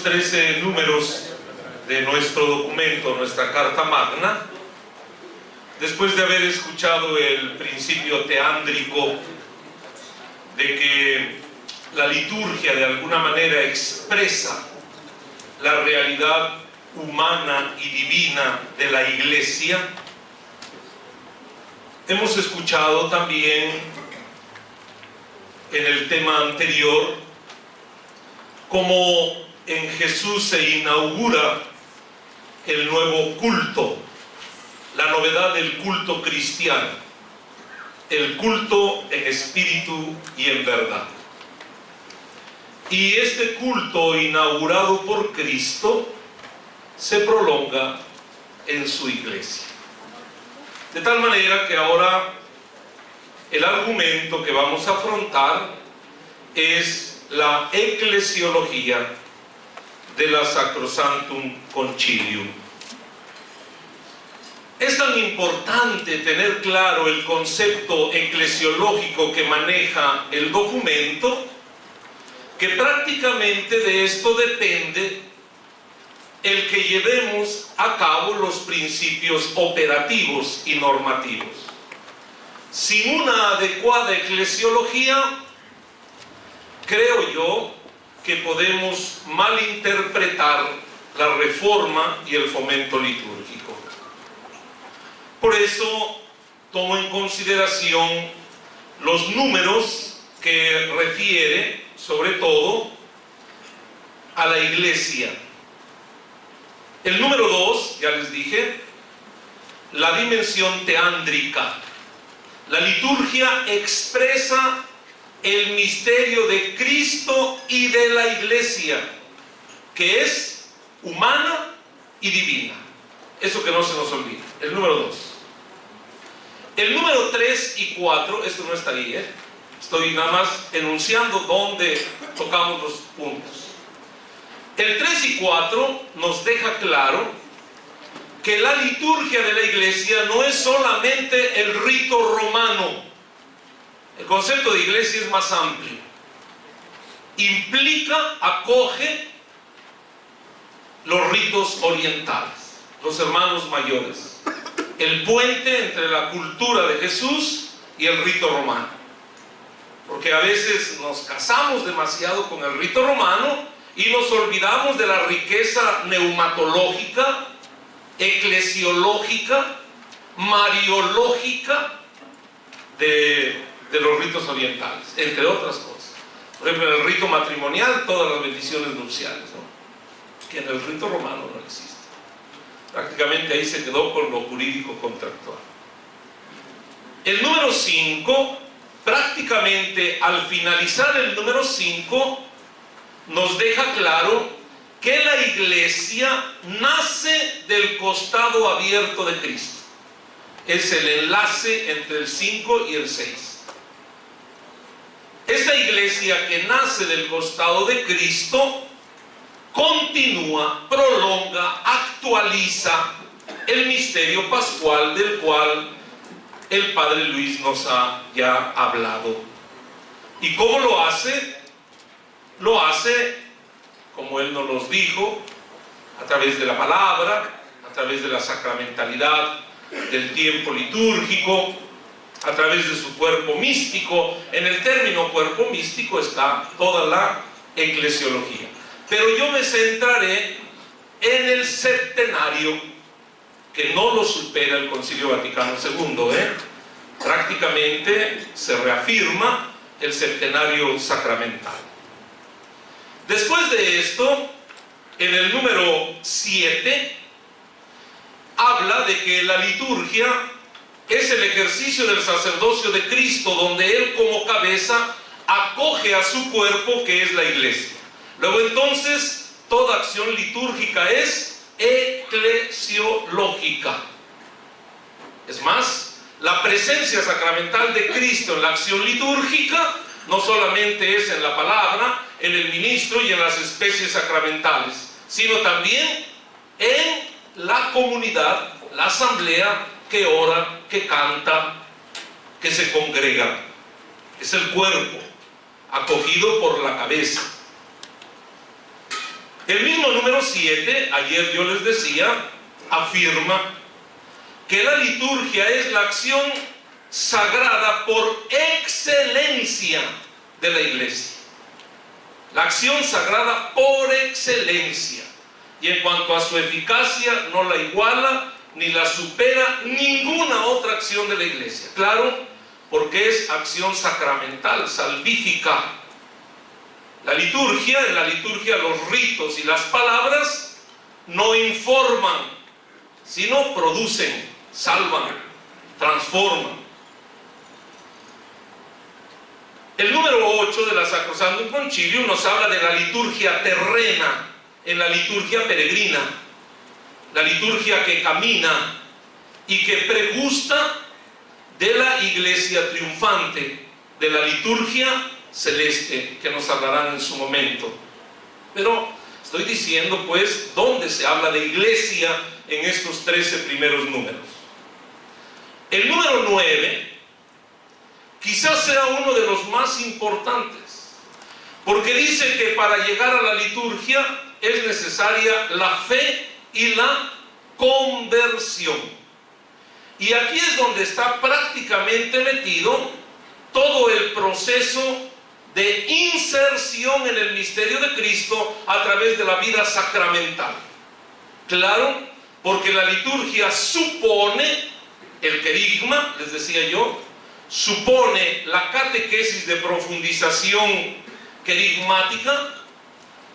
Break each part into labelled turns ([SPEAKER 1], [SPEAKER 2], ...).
[SPEAKER 1] 13 números de nuestro documento, nuestra Carta Magna, después de haber escuchado el principio teándrico de que la liturgia de alguna manera expresa la realidad humana y divina de la Iglesia, hemos escuchado también en el tema anterior cómo en Jesús se inaugura el nuevo culto, la novedad del culto cristiano, el culto en espíritu y en verdad. Y este culto inaugurado por Cristo se prolonga en su iglesia. De tal manera que ahora el argumento que vamos a afrontar es la eclesiología de la Sacrosanctum Concilium. Es tan importante tener claro el concepto eclesiológico que maneja el documento, que prácticamente de esto depende el que llevemos a cabo los principios operativos y normativos. Sin una adecuada eclesiología, creo yo que podemos malinterpretar la reforma y el fomento litúrgico. Por eso tomo en consideración los números que refiere sobre todo a la Iglesia. El número 2, ya les dije, la dimensión teándrica. La liturgia expresa el misterio de Cristo y de la Iglesia, que es humana y divina. Eso que no se nos olvide. El número 2. El número 3 y 4, esto no está ahí, estoy nada más enunciando dónde tocamos los puntos. El 3 y 4 nos deja claro que la liturgia de la Iglesia no es solamente el rito romano. El concepto de iglesia es más amplio. Implica, acoge los ritos orientales, los hermanos mayores, el puente entre la cultura de Jesús y el rito romano. Porque a veces nos casamos demasiado con el rito romano y nos olvidamos de la riqueza neumatológica, eclesiológica, mariológica de los ritos orientales, entre otras cosas. Por ejemplo, en el rito matrimonial, todas las bendiciones nupciales, ¿no? Que en el rito romano no existe. Prácticamente ahí se quedó con lo jurídico contractual. El número 5, prácticamente al finalizar el número 5, nos deja claro que la Iglesia nace del costado abierto de Cristo. Es el enlace entre el 5 y el 6. Esta Iglesia que nace del costado de Cristo continúa, prolonga, actualiza el misterio pascual del cual el Padre Luis nos ha ya hablado. ¿Y cómo lo hace? Lo hace, como Él nos los dijo, a través de la palabra, a través de la sacramentalidad del tiempo litúrgico, a través de su cuerpo místico. En el término cuerpo místico está toda la eclesiología. Pero yo me centraré en el septenario, que no lo supera el Concilio Vaticano II. Prácticamente se reafirma el septenario sacramental. Después de esto, en el número 7, habla de que la liturgia es el ejercicio del sacerdocio de Cristo, donde Él como cabeza acoge a su cuerpo, que es la Iglesia. Luego entonces, toda acción litúrgica es eclesiológica. Es más, la presencia sacramental de Cristo en la acción litúrgica no solamente es en la palabra, en el ministro y en las especies sacramentales, sino también en la comunidad, la asamblea que ora, que canta, que se congrega. Es el cuerpo, acogido por la cabeza. El mismo número 7, ayer yo les decía, afirma que la liturgia es la acción sagrada por excelencia de la iglesia. La acción sagrada por excelencia. Y en cuanto a su eficacia, no la iguala ni la supera ninguna otra acción de la iglesia. Claro, porque es acción sacramental, salvífica. En la liturgia los ritos y las palabras no informan, sino producen, salvan, transforman. El número 8 de la Sacrosanctum Concilium nos habla de la liturgia terrena, en la liturgia peregrina, la liturgia que camina y que pregusta de la iglesia triunfante, de la liturgia celeste, que nos hablarán en su momento. Pero estoy diciendo pues dónde se habla de iglesia en estos 13 primeros números. El número 9 quizás sea uno de los más importantes, porque dice que para llegar a la liturgia es necesaria la fe y la conversión. Y aquí es donde está prácticamente metido todo el proceso de inserción en el misterio de Cristo a través de la vida sacramental. Claro, porque la liturgia supone el querigma, les decía yo, supone la catequesis de profundización querigmática,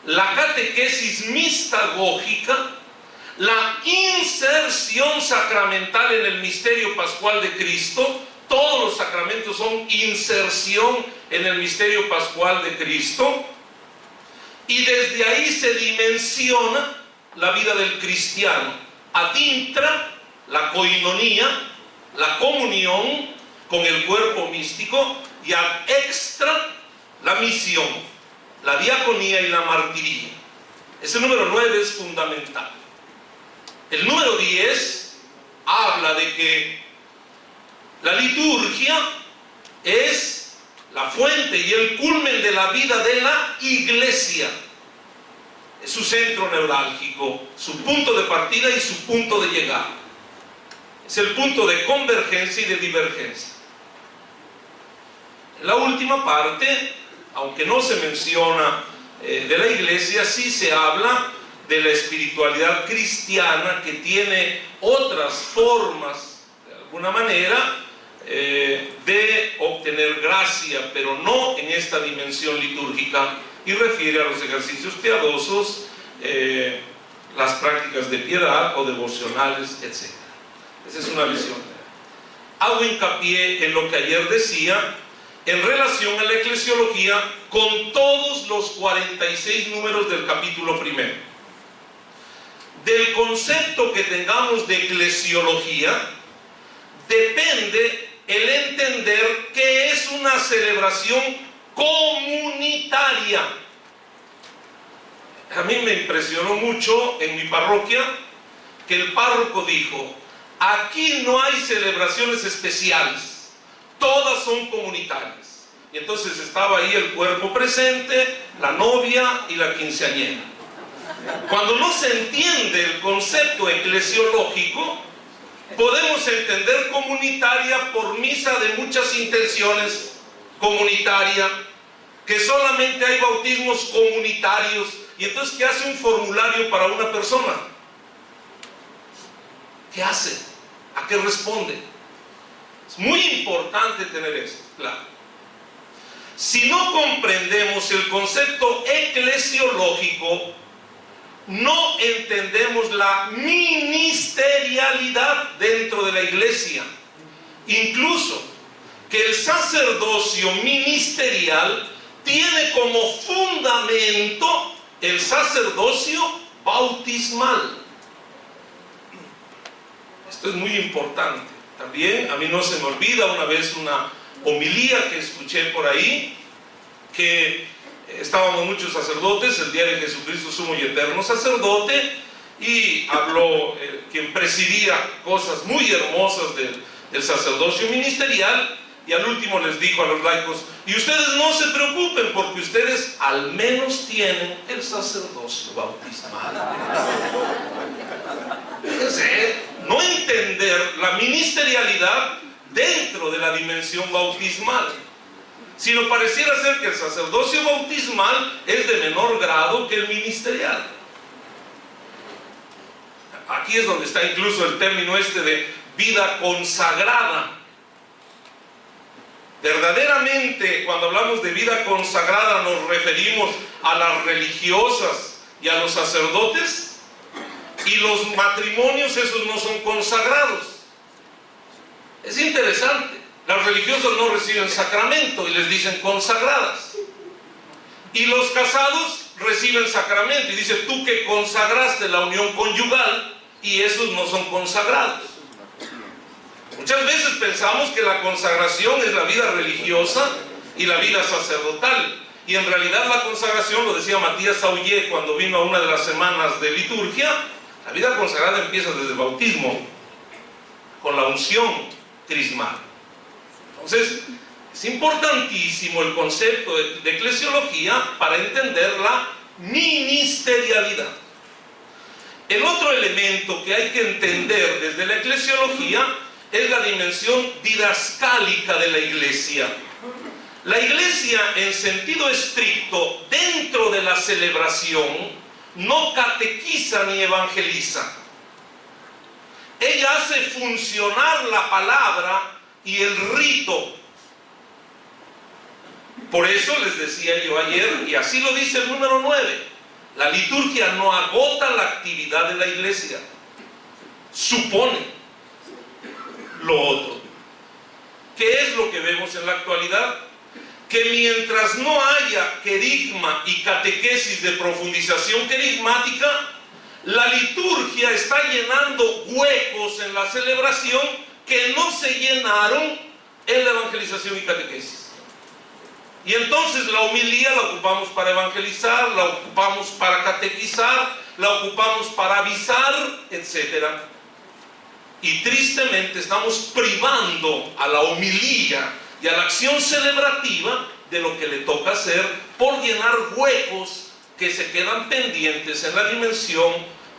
[SPEAKER 1] la catequesis mistagógica, la inserción sacramental en el misterio pascual de Cristo. Todos los sacramentos son inserción en el misterio pascual de Cristo, y desde ahí se dimensiona la vida del cristiano. Ad intra, la koinonía, la comunión con el cuerpo místico, y ad extra, la misión, la diaconía y la martiría. Ese número 9 es fundamental. El número 10 habla de que la liturgia es la fuente y el culmen de la vida de la iglesia. Es su centro neurálgico, su punto de partida y su punto de llegada. Es el punto de convergencia y de divergencia. En la última parte, aunque no se menciona de la iglesia, sí se habla de la espiritualidad cristiana, que tiene otras formas, de alguna manera, de obtener gracia, pero no en esta dimensión litúrgica, y refiere a los ejercicios piadosos, las prácticas de piedad o devocionales, etc. Esa es una visión. Hago hincapié en lo que ayer decía en relación a la eclesiología con todos los 46 números del capítulo primero. Del concepto que tengamos de eclesiología depende el entender que es una celebración comunitaria. A mí me impresionó mucho en mi parroquia que el párroco dijo: aquí no hay celebraciones especiales, todas son comunitarias. Y entonces estaba ahí el cuerpo presente, la novia y la quinceañera. Cuando no se entiende el concepto eclesiológico, podemos entender comunitaria por misa de muchas intenciones, comunitaria, que solamente hay bautismos comunitarios, y entonces ¿qué hace un formulario para una persona? ¿Qué hace? ¿A qué responde? Es muy importante tener esto claro. Si no comprendemos el concepto eclesiológico, no entendemos la ministerialidad dentro de la iglesia. Incluso que el sacerdocio ministerial tiene como fundamento el sacerdocio bautismal. Esto es muy importante. También a mí no se me olvida una vez una homilía que escuché por ahí, que estábamos muchos sacerdotes el día de Jesucristo sumo y eterno sacerdote, y habló quien presidía cosas muy hermosas del sacerdocio ministerial, y al último les dijo a los laicos: y ustedes no se preocupen, porque ustedes al menos tienen el sacerdocio bautismal. Fíjense, no entender la ministerialidad dentro de la dimensión bautismal, sino pareciera ser que el sacerdocio bautismal es de menor grado que el ministerial. Aquí es donde está incluso el término este de vida consagrada. Verdaderamente, cuando hablamos de vida consagrada, nos referimos a las religiosas y a los sacerdotes, y los matrimonios, esos no son consagrados. Es interesante, las religiosas no reciben sacramento y les dicen consagradas, y los casados reciben sacramento y dice: tú que consagraste la unión conyugal, y esos no son consagrados. Muchas veces pensamos que la consagración es la vida religiosa y la vida sacerdotal, y en realidad la consagración, lo decía Matías Saullé cuando vino a una de las semanas de liturgia, la vida consagrada empieza desde el bautismo, con la unción crismal. Entonces, es importantísimo el concepto de eclesiología para entender la ministerialidad. El otro elemento que hay que entender desde la eclesiología es la dimensión didascálica de la Iglesia. La Iglesia, en sentido estricto, dentro de la celebración, no catequiza ni evangeliza. Ella hace funcionar la palabra y el rito. Por eso les decía yo ayer, y así lo dice el número 9, la liturgia no agota la actividad de la Iglesia, supone lo otro. ¿Qué es lo que vemos en la actualidad? Que mientras no haya querigma y catequesis de profundización querigmática, la liturgia está llenando huecos en la celebración que no se llenaron en la evangelización y catequesis. Y entonces la homilía la ocupamos para evangelizar, la ocupamos para catequizar, la ocupamos para avisar, etc. Y tristemente estamos privando a la homilía y a la acción celebrativa de lo que le toca hacer, por llenar huecos que se quedan pendientes en la dimensión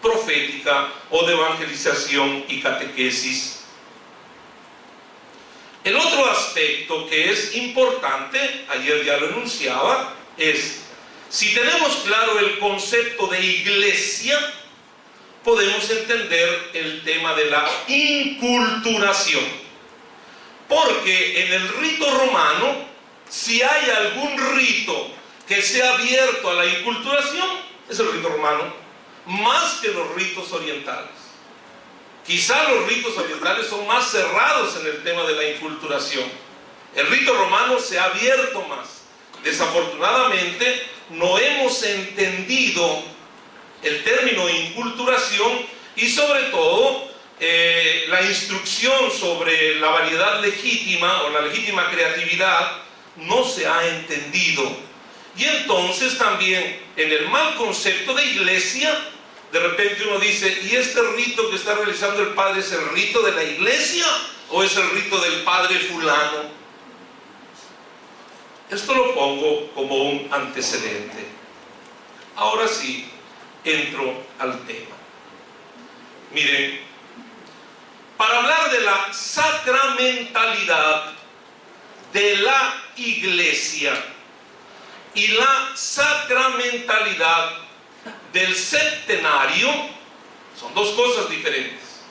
[SPEAKER 1] profética o de evangelización y catequesis. El otro aspecto que es importante, ayer ya lo enunciaba, es: si tenemos claro el concepto de iglesia, podemos entender el tema de la inculturación. Porque en el rito romano, si hay algún rito que sea abierto a la inculturación, es el rito romano, más que los ritos orientales. Quizá los ritos orientales son más cerrados en el tema de la inculturación. El rito romano se ha abierto más. Desafortunadamente, no hemos entendido el término inculturación y sobre todo la instrucción sobre la variedad legítima o la legítima creatividad no se ha entendido. Y entonces también en el mal concepto de iglesia, de repente uno dice: ¿y este rito que está realizando el padre es el rito de la iglesia o es el rito del padre fulano? Esto lo pongo como un antecedente. Ahora sí, entro al tema. Miren, para hablar de la sacramentalidad de la iglesia y la sacramentalidad del septenario, son dos cosas diferentes.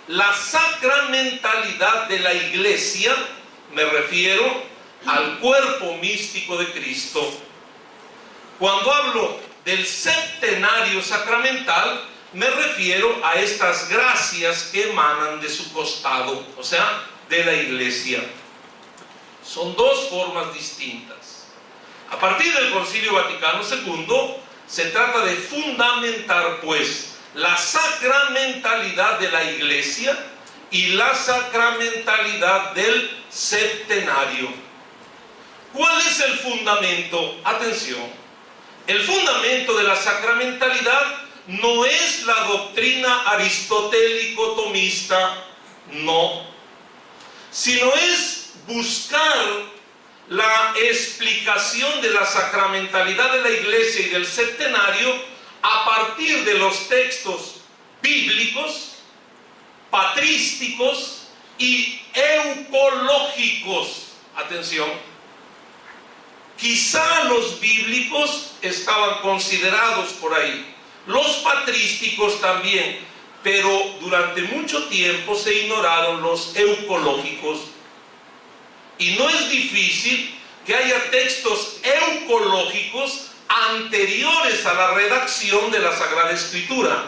[SPEAKER 1] La sacramentalidad de la iglesia, me refiero al cuerpo místico de Cristo. Cuando hablo del septenario sacramental, me refiero a estas gracias que emanan de su costado, o sea, de la iglesia. Son dos formas distintas. A partir del Concilio Vaticano II, se trata de fundamentar, pues, la sacramentalidad de la iglesia y la sacramentalidad del septenario. ¿Cuál es el fundamento? Atención, el fundamento de la sacramentalidad no es la doctrina aristotélico-tomista, no, sino es buscar la explicación de la sacramentalidad de la Iglesia y del septenario a partir de los textos bíblicos, patrísticos y eucológicos. Atención, quizá los bíblicos estaban considerados por ahí, los patrísticos también, pero durante mucho tiempo se ignoraron los eucológicos. Y no es difícil que haya textos eucológicos anteriores a la redacción de la Sagrada Escritura,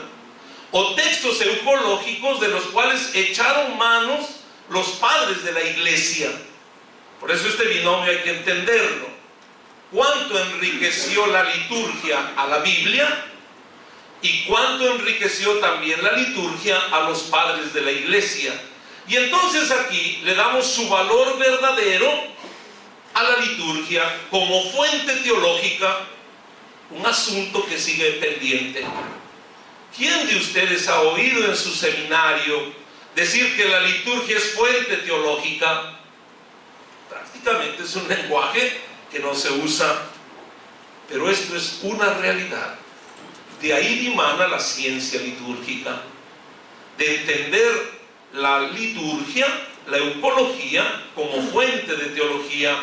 [SPEAKER 1] o textos eucológicos de los cuales echaron manos los padres de la Iglesia. Por eso este binomio hay que entenderlo. ¿Cuánto enriqueció la liturgia a la Biblia? Y cuánto enriqueció también la liturgia a los padres de la Iglesia. Y entonces aquí le damos su valor verdadero a la liturgia como fuente teológica, un asunto que sigue pendiente. ¿Quién de ustedes ha oído en su seminario decir que la liturgia es fuente teológica? Prácticamente es un lenguaje que no se usa, pero esto es una realidad. De ahí dimana la ciencia litúrgica, de entender la liturgia, la eucología, como fuente de teología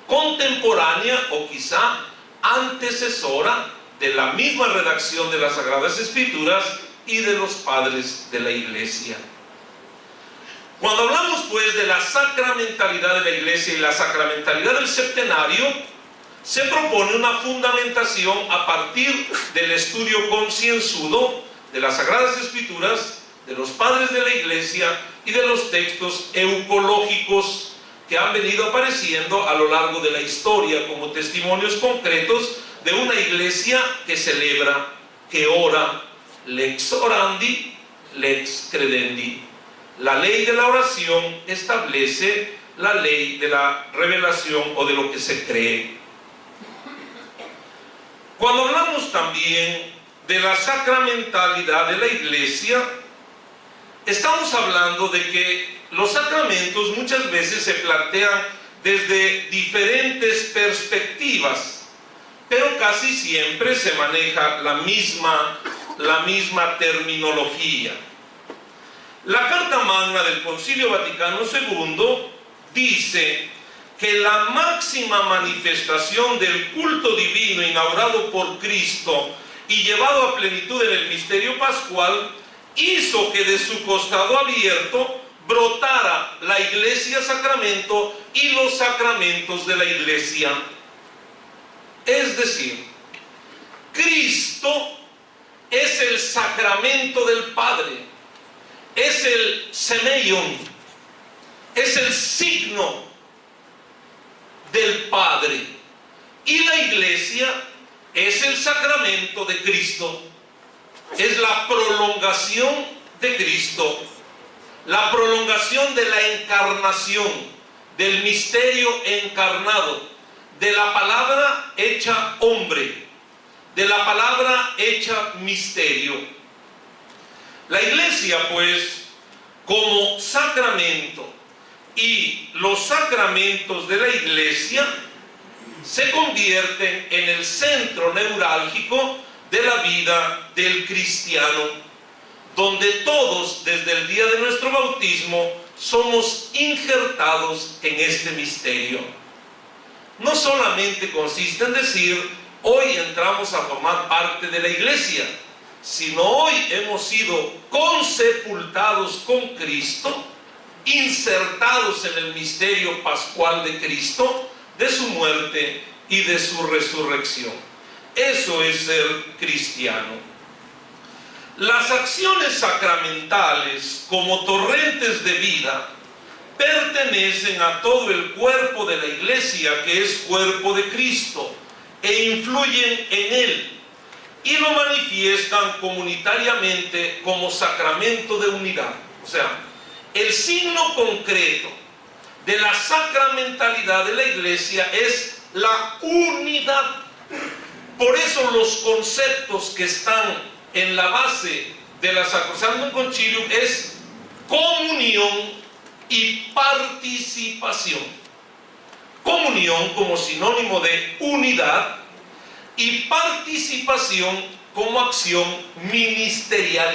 [SPEAKER 1] contemporánea o quizá antecesora de la misma redacción de las Sagradas Escrituras y de los padres de la Iglesia. Cuando hablamos pues de la sacramentalidad de la Iglesia y la sacramentalidad del septenario, se propone una fundamentación a partir del estudio concienzudo de las Sagradas Escrituras, de los padres de la Iglesia y de los textos eucológicos que han venido apareciendo a lo largo de la historia como testimonios concretos de una Iglesia que celebra, que ora, lex orandi, lex credendi. La ley de la oración establece la ley de la revelación o de lo que se cree. Cuando hablamos también de la sacramentalidad de la Iglesia, estamos hablando de que los sacramentos muchas veces se plantean desde diferentes perspectivas, pero casi siempre se maneja la misma terminología. La Carta Magna del Concilio Vaticano II dice que la máxima manifestación del culto divino inaugurado por Cristo y llevado a plenitud en el misterio pascual hizo que de su costado abierto brotara la Iglesia Sacramento y los sacramentos de la Iglesia. Es decir, Cristo es el sacramento del Padre, es el semeion, es el signo del Padre, y la Iglesia es el sacramento de Cristo, es la prolongación de Cristo, la prolongación de la encarnación, del misterio encarnado, de la palabra hecha hombre, de la palabra hecha misterio. La Iglesia, pues, como sacramento, y los sacramentos de la Iglesia se convierten en el centro neurálgico de la vida del cristiano, donde todos, desde el día de nuestro bautismo, somos injertados en este misterio. No solamente consiste en decir, hoy entramos a formar parte de la Iglesia, sino hoy hemos sido consepultados con Cristo, insertados en el misterio pascual de Cristo, de su muerte y de su resurrección. Eso es ser cristiano. Las acciones sacramentales, como torrentes de vida, pertenecen a todo el cuerpo de la Iglesia, que es cuerpo de Cristo, e influyen en él, y lo manifiestan comunitariamente como sacramento de unidad. O sea, el signo concreto de la sacramentalidad de la Iglesia es la unidad. Por eso los conceptos que están en la base de la Sacrosanctum Concilium es comunión y participación. Comunión como sinónimo de unidad y participación como acción ministerial